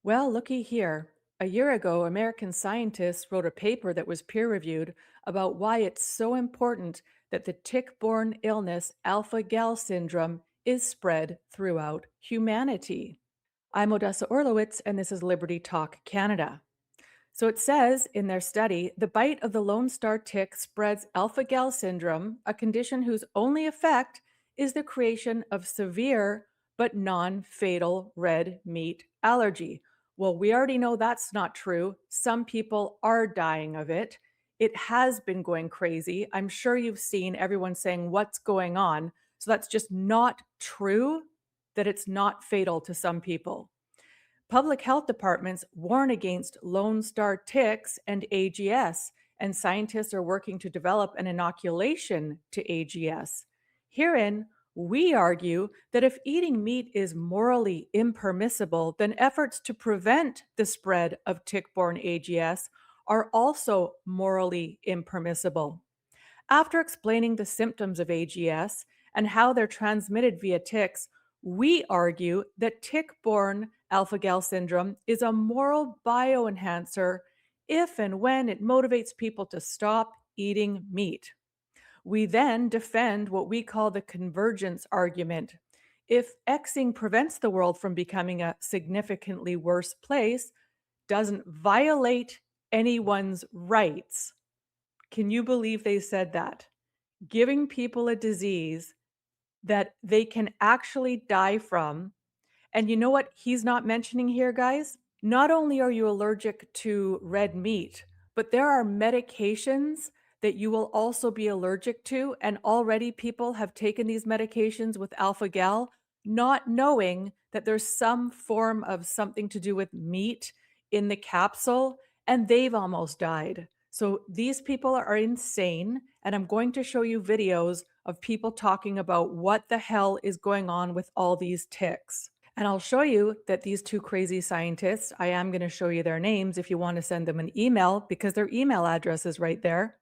Well, looky here. A year ago, American scientists wrote a paper that was peer reviewed about why it's so important that the tick borne illness alpha gal syndrome is spread throughout humanity. I'm Odessa Orlowitz, and this is Liberty Talk Canada. So it says in their study the bite of the Lone Star tick spreads alpha gal syndrome, a condition whose only effect is the creation of severe but non fatal red meat allergy. Well, we already know that's not true. Some people are dying of it. It has been going crazy. I'm sure you've seen everyone saying, "What's going on?" So that's just not true that it's not fatal to some people. Public health departments warn against Lone Star ticks and AGS, and scientists are working to develop an inoculation to AGS. Herein, we argue that if eating meat is morally impermissible, then efforts to prevent the spread of tick borne AGS are also morally impermissible. After explaining the symptoms of AGS and how they're transmitted via ticks, we argue that tick borne alpha gal syndrome is a moral bioenhancer if and when it motivates people to stop eating meat. We then defend what we call the convergence argument. If Xing prevents the world from becoming a significantly worse place, doesn't violate anyone's rights. Can you believe they said that? Giving people a disease that they can actually die from. And you know what he's not mentioning here, guys? Not only are you allergic to red meat, but there are medications that you will also be allergic to. And already people have taken these medications with alpha gal, not knowing that there's some form of something to do with meat in the capsule, and they've almost died. So these people are insane. And I'm going to show you videos of people talking about what the hell is going on with all these ticks. And I'll show you that these two crazy scientists, I am going to show you their names if you want to send them an email because their email address is right there.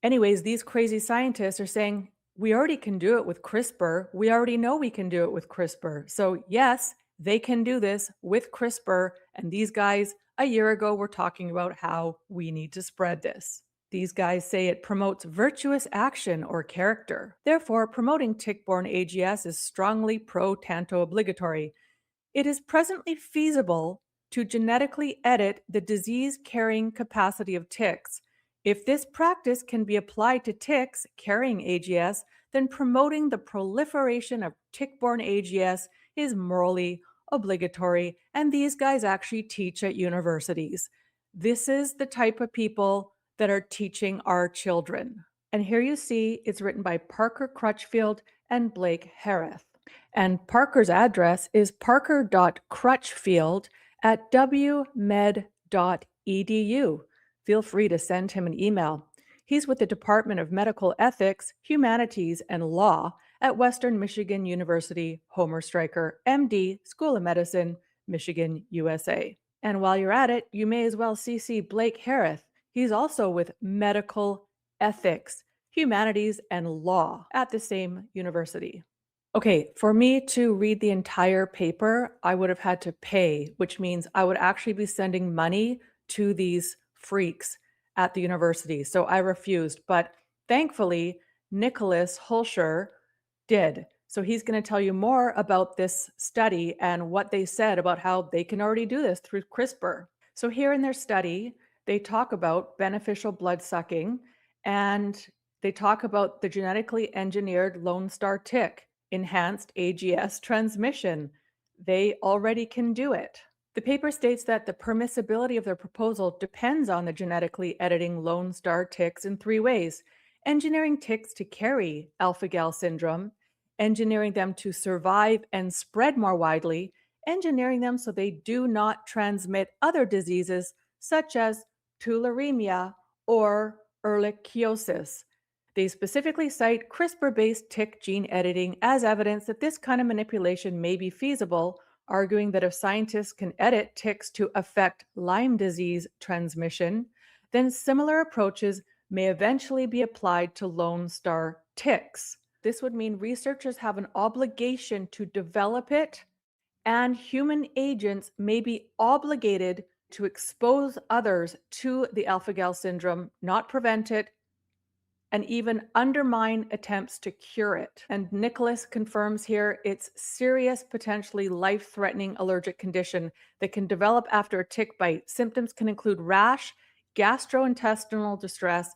Anyways, these crazy scientists are saying, we already can do it with CRISPR. We already know we can do it with CRISPR. So, yes, they can do this with CRISPR. And these guys a year ago were talking about how we need to spread this. These guys say it promotes virtuous action or character. Therefore, promoting tick-borne AGS is strongly pro-tanto obligatory. It is presently feasible to genetically edit the disease-carrying capacity of ticks. If this practice can be applied to ticks carrying AGS, then promoting the proliferation of tick-borne AGS is morally obligatory, and these guys actually teach at universities. This is the type of people that are teaching our children. And here you see it's written by Parker Crutchfield and Blake Harris. And Parker's address is parker.crutchfield@wmed.edu. Feel free to send him an email. He's with the Department of Medical Ethics, Humanities, and Law at Western Michigan University, Homer Stryker, MD, School of Medicine, Michigan, USA. And while you're at it, you may as well CC Blake Harris. He's also with Medical Ethics, Humanities, and Law at the same university. Okay, for me to read the entire paper, I would have had to pay, which means I would actually be sending money to these freaks at the university. So I refused. But thankfully, Nicholas Hulscher did. So he's going to tell you more about this study and what they said about how they can already do this through CRISPR. So here in their study, they talk about beneficial blood sucking and they talk about the genetically engineered Lone Star tick enhanced AGS transmission. They already can do it. The paper states that the permissibility of their proposal depends on the genetically editing Lone Star ticks in three ways: engineering ticks to carry alpha gal syndrome, engineering them to survive and spread more widely, engineering them so they do not transmit other diseases such as tularemia or ehrlichiosis. They specifically cite CRISPR-based tick gene editing as evidence that this kind of manipulation may be feasible, arguing that if scientists can edit ticks to affect Lyme disease transmission, then similar approaches may eventually be applied to Lone Star ticks. This would mean researchers have an obligation to develop it and human agents may be obligated to expose others to the alpha gal syndrome, not prevent it, and even undermine attempts to cure it. And Nicholas confirms here it's serious, potentially life-threatening allergic condition that can develop after a tick bite. Symptoms can include rash, gastrointestinal distress,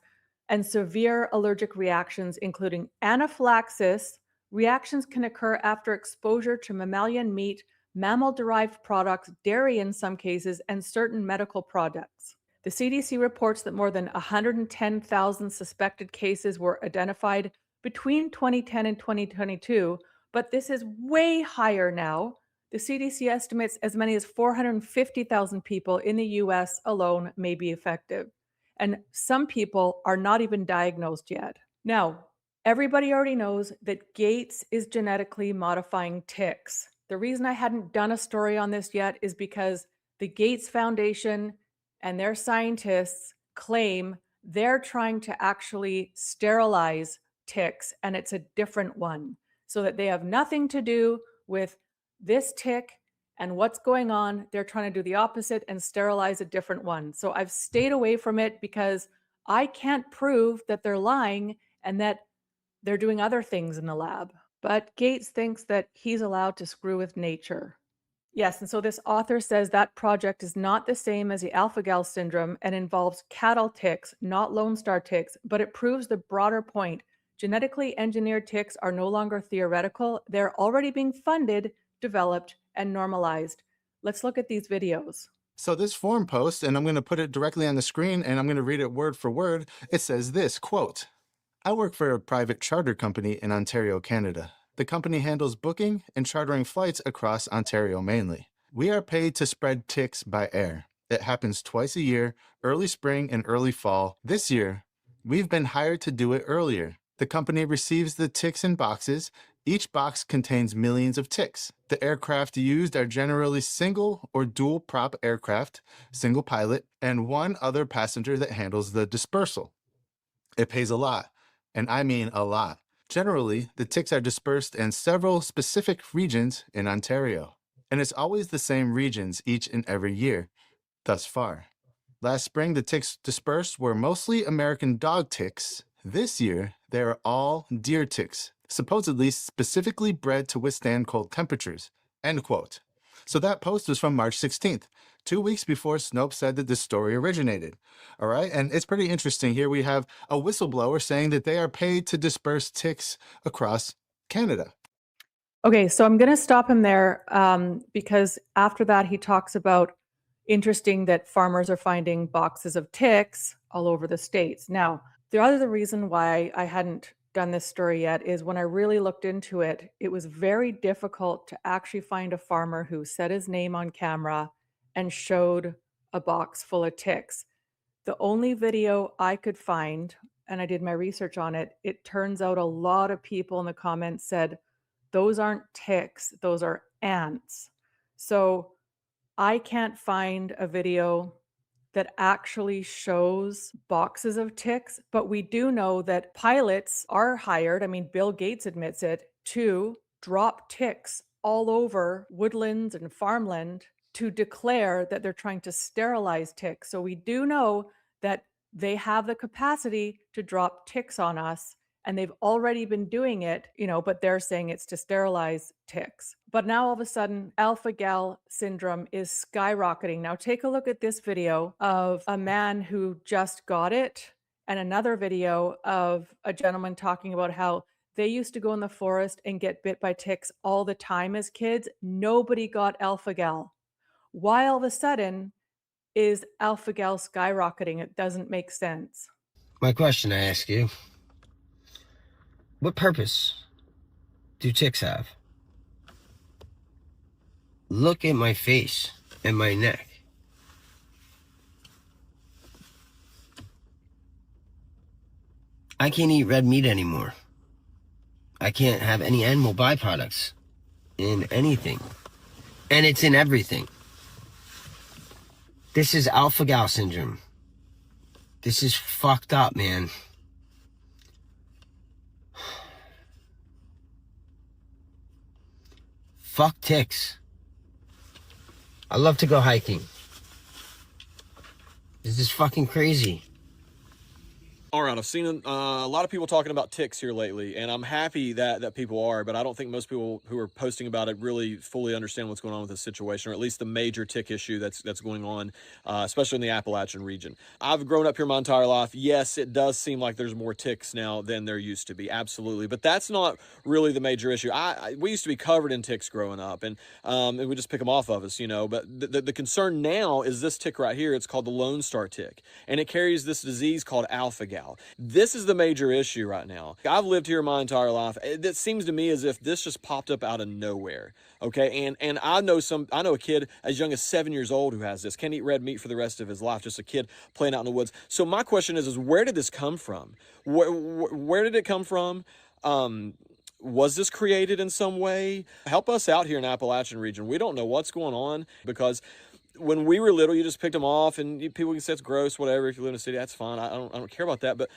and severe allergic reactions, including anaphylaxis. Reactions can occur after exposure to mammalian meat, mammal-derived products, dairy in some cases, and certain medical products. The CDC reports that more than 110,000 suspected cases were identified between 2010 and 2022, but this is way higher now. The CDC estimates as many as 450,000 people in the US alone may be affected, and some people are not even diagnosed yet. Now, everybody already knows that Gates is genetically modifying ticks. The reason I hadn't done a story on this yet is because the Gates Foundation and their scientists claim they're trying to actually sterilize ticks, and it's a different one, so that they have nothing to do with this tick and what's going on. They're trying to do the opposite and sterilize a different one. So I've stayed away from it because I can't prove that they're lying and that they're doing other things in the lab. But Gates thinks that he's allowed to screw with nature. Yes, and so this author says that project is not the same as the alpha-gal syndrome and involves cattle ticks, not Lone Star ticks, but it proves the broader point. Genetically engineered ticks are no longer theoretical. They're already being funded, developed, and normalized. Let's look at these videos. So this forum post, and I'm going to put it directly on the screen, and I'm going to read it word for word. It says this, quote, "I work for a private charter company in Ontario, Canada. The company handles booking and chartering flights across Ontario mainly. We are paid to spread ticks by air. It happens twice a year, early spring and early fall. This year, we've been hired to do it earlier. The company receives the ticks in boxes. Each box contains millions of ticks. The aircraft used are generally single or dual prop aircraft, single pilot, and one other passenger that handles the dispersal. It pays a lot, and I mean a lot. Generally, the ticks are dispersed in several specific regions in Ontario, and it's always the same regions each and every year, thus far. Last spring, the ticks dispersed were mostly American dog ticks. This year, they are all deer ticks, supposedly specifically bred to withstand cold temperatures." End quote. So that post was from March 16th, 2 weeks before Snopes said that this story originated. All right, and it's pretty interesting. Here we have a whistleblower saying that they are paid to disperse ticks across Canada. Okay, so I'm going to stop him there because after that, he talks about interesting that farmers are finding boxes of ticks all over the states. Now, the other reason why I hadn't done this story yet is when I really looked into it, it was very difficult to actually find a farmer who said his name on camera and showed a box full of ticks. The only video I could find, and I did my research on it, it turns out a lot of people in the comments said, those aren't ticks, those are ants. So I can't find a video that actually shows boxes of ticks, but we do know that pilots are hired, I mean, Bill Gates admits it, to drop ticks all over woodlands and farmland to declare that they're trying to sterilize ticks. So we do know that they have the capacity to drop ticks on us, and they've already been doing it, but they're saying it's to sterilize ticks. But now all of a sudden, alpha gal syndrome is skyrocketing. Now take a look at this video of a man who just got it, and another video of a gentleman talking about how they used to go in the forest and get bit by ticks all the time as kids. Nobody got alpha gal. Why all of a sudden is alpha gal skyrocketing? It doesn't make sense. My question I ask you, what purpose do ticks have? Look at my face and my neck. I can't eat red meat anymore. I can't have any animal byproducts in anything. And it's in everything. This is alpha gal syndrome. This is fucked up, man. Fuck ticks. I love to go hiking. This is fucking crazy. All right, I've seen a lot of people talking about ticks here lately, and I'm happy that people are, but I don't think most people who are posting about it really fully understand what's going on with this situation, or at least the major tick issue that's going on, especially in the Appalachian region. I've grown up here my entire life. Yes, it does seem like there's more ticks now than there used to be, absolutely, but that's not really the major issue. We used to be covered in ticks growing up, and we just pick them off of us, you know, but the concern now is this tick right here. It's called the Lone Star tick, and it carries this disease called alpha-gal. This is the major issue right now. I've lived here my entire life. It seems to me as if this just popped up out of nowhere. Okay, and I know a kid as young as 7 years old who has this. Can't eat red meat for the rest of his life. Just a kid playing out in the woods. So my question is where did this come from? Where did it come from? Was this created in some way? Help us out here in the Appalachian region. We don't know what's going on, because when we were little, you just picked them off, and people can say it's gross, whatever. If you live in a city, that's fine. I don't care about that. But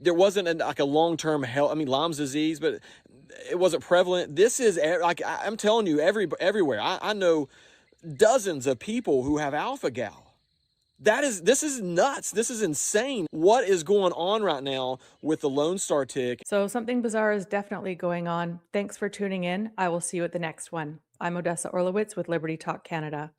there wasn't like a long-term health. I mean, Lyme's disease, but it wasn't prevalent. This is like I'm telling you, everywhere. I know dozens of people who have alpha-gal. This is nuts. This is insane. What is going on right now with the Lone Star tick? So something bizarre is definitely going on. Thanks for tuning in. I will see you at the next one. I'm Odessa Orlowitz with Liberty Talk Canada.